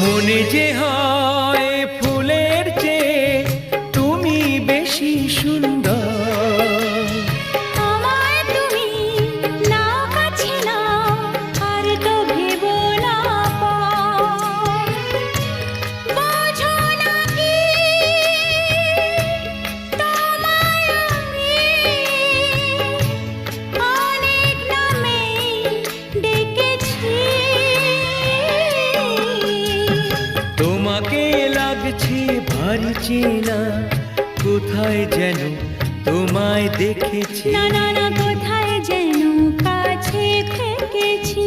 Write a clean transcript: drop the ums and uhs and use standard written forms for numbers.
মনে যে হয় ফুলের চেয়ে তুমি বেশি সুন্দর। আমায় তুমি না কাছে না আর তো ভেবো না পর। বোঝো না কি তোমায় আমি অনেক নামে ডেকেছি। তোমাকে লাগছে ভারী চেনা, কোথায় যেন তোমায় দেখেছি। না না না, কোথায় যেন কাছে থেকেছি।